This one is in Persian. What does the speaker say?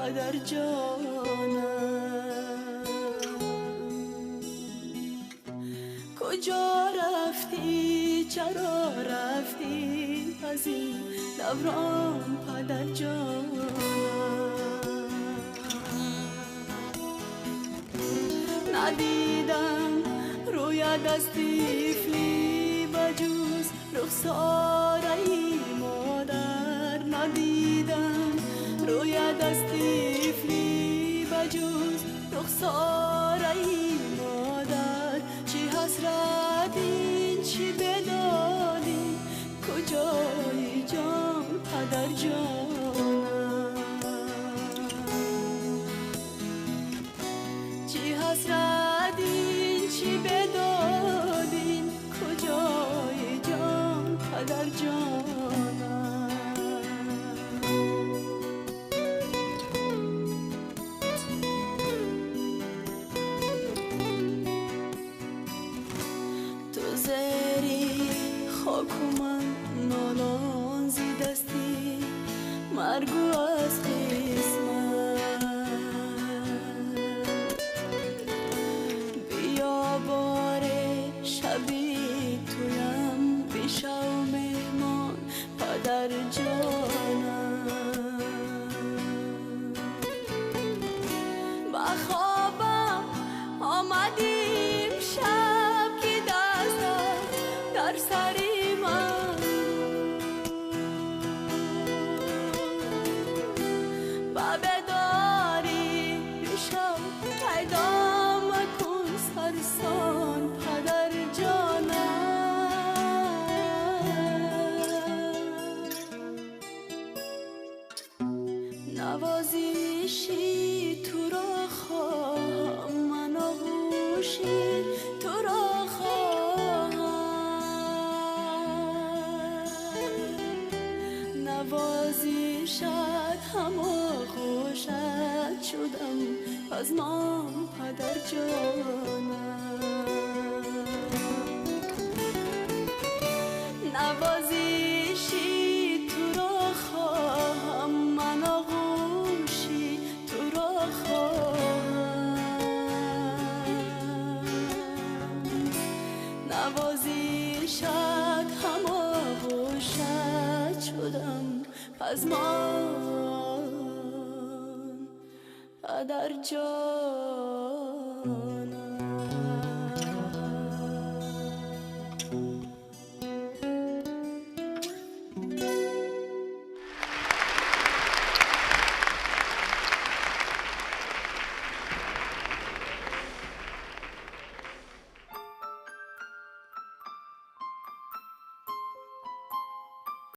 پدر جانم. کجا رفتی چرا رفتی از این دوران پدر جانم؟ ندیدم رویت از طفلی بجز رخساره ای مادر. ندیدم رویت از طفلی بجز رخساره ای مادر. چی حسرتی چی بدادی کجای جان پدر جانم؟ چی حسرتی چی بدادی کجای جان پدر جانم؟ تو زری خاک و من نالان زی دستی مرگو از قسمت. بیا باره شبی تویم بیشا و مهمان پدر جانم. با خوابم آمدیم شب که دستت در سری من. با بداری بیشم پیدا مکن سرسان پدر جانم. نوازیشی تو را خواهم من آغوشی تو را خواهم. نوازیشت هم آغوشت شدم از من پدر جانم. نوازیشی تو را خواهم من آغوشی تو را خواهم. نوازیشت هم آغوشت شدم از من پدر جانم.